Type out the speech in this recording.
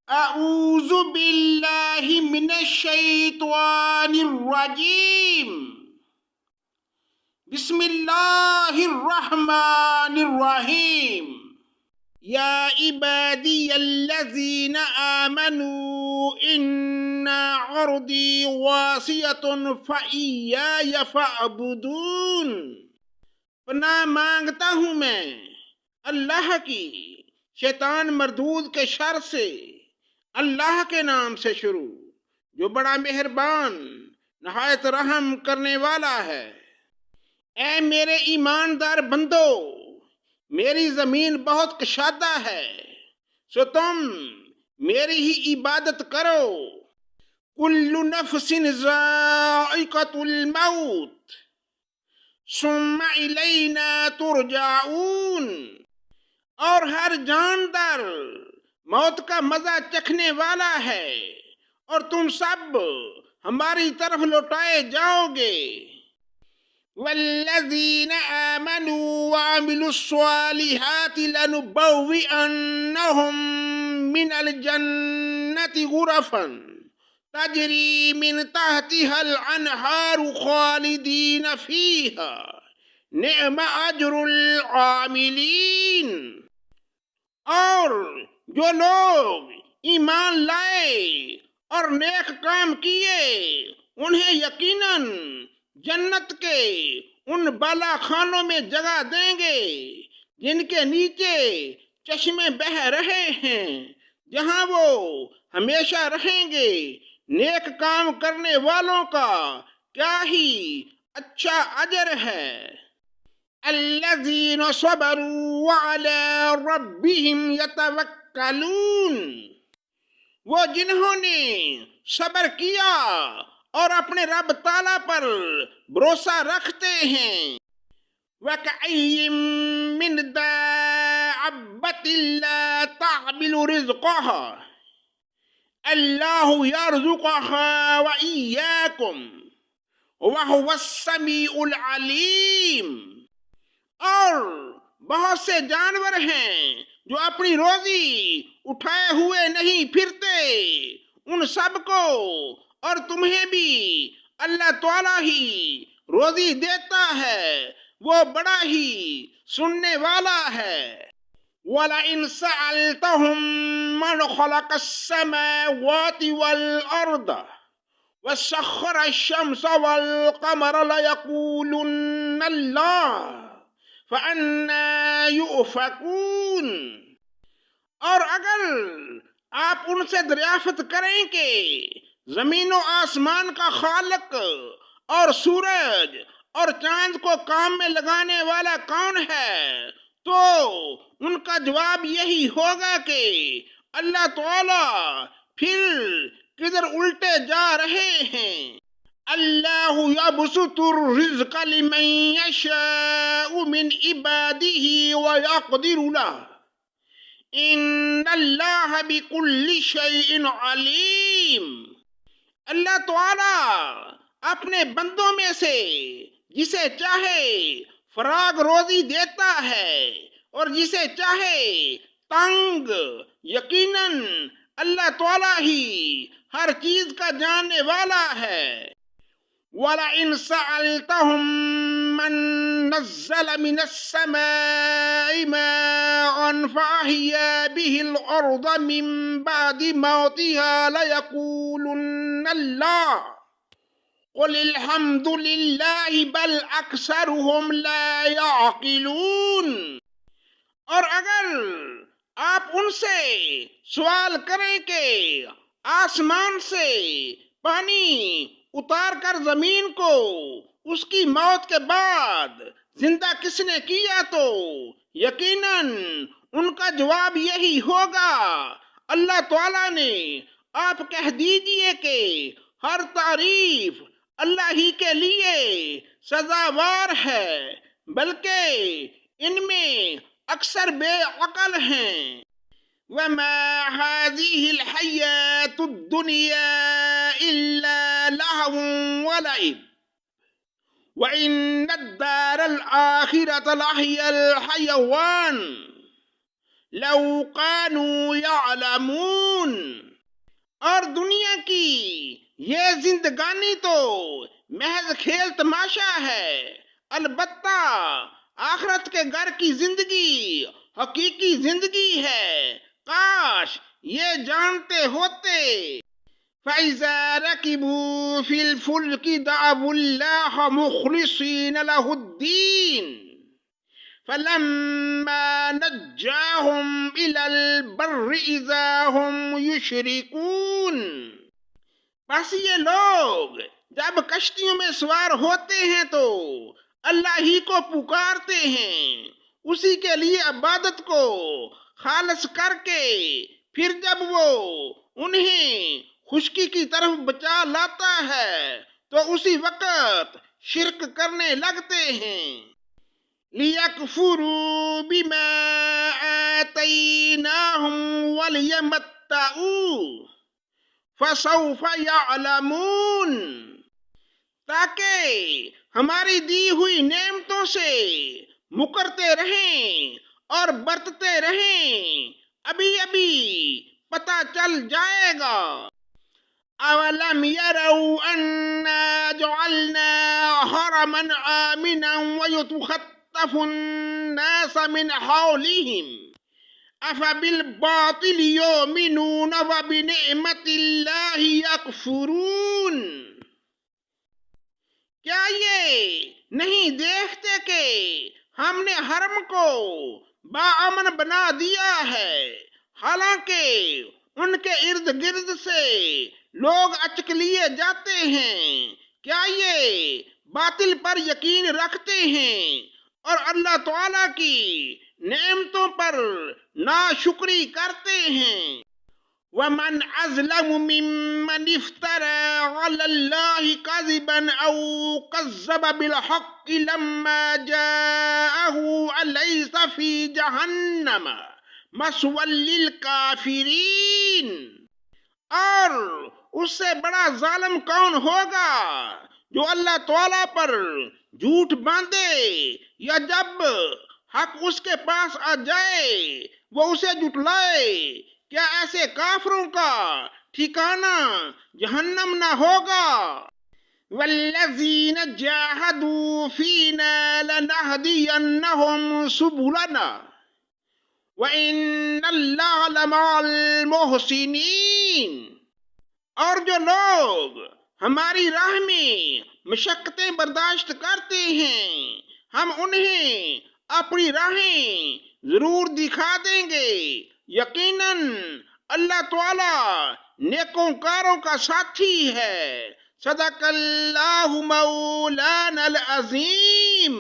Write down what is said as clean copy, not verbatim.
اعوذ باللہ من الشیطان الرجیم بسم اللہ الرحمن الرحیم یا عبادی الذین آمنوا ان عرضی واسعۃ فإیای فاعبدون۔ پناہ مانگتا ہوں میں اللہ کی شیطان مردود کے شر سے، اللہ کے نام سے شروع جو بڑا مہربان نہایت رحم کرنے والا ہے۔ اے میرے ایماندار بندو، میری زمین بہت کشادہ ہے، سو تم میری ہی عبادت کرو۔ کل نفس ذائقۃ الموت ثم الینا ترجعون۔ اور ہر جاندار موت کا مزہ چکھنے والا ہے اور تم سب ہماری طرف لوٹائے جاؤ گے۔ والذین آمنوا وعملوا الصالحات لنبوئنہم من الجنة غرفا تجری من تحتها الانہار خالدین فیہا نعم اجر العاملین۔ اور جو لوگ ایمان لائے اور نیک کام کیے انہیں یقیناً جنت کے ان بالا خانوں میں جگہ دیں گے جن کے نیچے چشمے بہہ رہے ہیں، جہاں وہ ہمیشہ رہیں گے۔ نیک کام کرنے والوں کا کیا ہی اچھا اجر ہے۔ الذین صبروا وعلی ربہم یتوکلون۔ وہ جنہوں نے صبر کیا اور اپنے رب تعالیٰ پر بھروسہ رکھتے ہیں۔ وَكَأَيٍّ مِّن دَابَّةٍ لَّا تَحْمِلُ رِزْقَهَا اللَّهُ يَرْزُقُهَا وَإِيَّاكُمْ وَهُوَ السَّمِيعُ الْعَلِيمُ۔ اور بہت سے جانور ہیں جو اپنی روزی اٹھائے ہوئے نہیں پھرتے، ان سب کو اور تمہیں بھی اللہ تعالیٰ ہی روزی دیتا ہے، وہ بڑا ہی سننے والا ہے۔ وَلَئِن سَأَلْتَهُم مَّنْ خَلَقَ السَّمَاوَاتِ وَالْأَرْضَ وَسَخَّرَ الشَّمْسَ وَالْقَمَرَ لَيَقُولُنَّ اللَّهُ فَأَنَّىٰ يُؤْفَكُونَ۔ اور اگر آپ ان سے دریافت کریں کہ زمین و آسمان کا خالق اور سورج اور چاند کو کام میں لگانے والا کون ہے، تو ان کا جواب یہی ہوگا کہ اللہ تعالیٰ۔ پھر کدھر الٹے جا رہے ہیں۔ اللہ یبسط الرزق لمن یشاء من عباده ویقدر له ان اللہ بکل شیء علیم۔ اللہ تعالیٰ اپنے بندوں میں سے جسے چاہے فراغ روزی دیتا ہے اور جسے چاہے تنگ۔ یقیناً اللہ تعالیٰ ہی ہر چیز کا جاننے والا ہے۔ وَلَئِن سَأَلْتَهُم مَّن نَّزَّلَ مِنَ السَّمَاءِ مَاءً فَأَحْيَا بِهِ الْأَرْضَ مِن بَعْدِ مَوْتِهَا لَيَقُولُنَّ اللَّهُ قُلِ الْحَمْدُ لِلَّهِ بَلْ أَكْثَرُهُمْ لَا يَعْقِلُونَ۔ اور اگر آپ ان سے سوال کریں کہ آسمان سے پانی اتار کر زمین کو اس کی موت کے بعد زندہ کس نے کیا، تو یقیناً ان کا جواب یہی ہوگا اللہ تعالیٰ نے۔ آپ کہہ دیجئے کہ ہر تعریف اللہ ہی کے لیے سزاوار ہے، بلکہ ان میں اکثر بے عقل ہیں۔ وَمَا هَٰذِهِ الْحَيَاةُ الدُّنْيَا إِلَّا لَهْوٌ وَلَعِبٌ وَإِنَّ الدَّارَ الْآخِرَةَ لَهِيَ الْحَيَوَانُ لو كانوا يعلمون، اور دنیا کی یہ زندگانی تو محض کھیل تماشا ہے، البتہ آخرت کے گھر کی زندگی حقیقی زندگی ہے، کاش یہ جانتے ہوتے۔ فَإِذَا رَكِبُوا فِي الْفُلْكِ دَعَوُا اللَّهَ مُخْلِصِينَ لَهُ الدِّينَ فَلَمَّا نَجَّاهُمْ إِلَى الْبَرِّ إِذَا هُمْ يُشْرِكُونَ، بس یہ لوگ جب کشتیوں میں سوار ہوتے ہیں تو اللہ ہی کو پکارتے ہیں، اسی کے لیے عبادت کو خالص کر کے، پھر جب وہ انہیں خشکی کی طرف بچا لاتا ہے تو اسی وقت شرک کرنے لگتے ہیں۔ لِيَكْفُرُوا بِمَا آتَيْنَاهُمْ وَلِيَمَتَّعُوا فَسَوْفَ يَعْلَمُونَ، تاکہ ہماری دی ہوئی نعمتوں سے مکرتے رہیں اور برتتے رہیں، ابھی ابھی پتہ چل جائے گا۔ اولم يروا انا جعلنا حرما آمنا ويتخطف الناس من حولهم افبالباطل يؤمنون وبنعمت اللہ یکفرون، کیا یہ نہیں دیکھتے کہ ہم نے حرم کو باامن بنا دیا ہے، حالانکہ ان کے ارد گرد سے لوگ اچک لیے جاتے ہیں، کیا یہ باطل پر یقین رکھتے ہیں اور اللہ تعالیٰ کی نعمتوں پر ناشکری کرتے ہیں؟ وَمَنْ أَظْلَمُ مِمَّنِ افْتَرَى عَلَى اللَّهِ كَذِبًا أَوْ كَذَّبَ بِالْحَقِّ لَمَّا جَاءَهُ أَلَيْسَ فِي جَهَنَّمَ مَثْوًى لِلْكَافِرِينَ، اور اس سے بڑا ظالم کون ہوگا جو اللہ تعالیٰ پر جھوٹ باندھے یا جب حق اس کے پاس آ جائے وہ اسے جھٹلائے، کیا ایسے کافروں کا ٹھکانہ جہنم نہ ہوگا؟ وَالَّذِينَ جَاهَدُوا فِينَا لَنَهْدِيَنَّهُمْ سُبُلَنَا وَإِنَّ اللَّهَ لَمَعَ الْمُحْسِنِينَ، اور جو لوگ ہماری راہ میں مشقتیں برداشت کرتے ہیں ہم انہیں اپنی راہیں ضرور دکھا دیں گے، یقیناً اللہ تعالی نیکوکاروں کا ساتھی ہے۔ صدق اللہ مولانا العظیم۔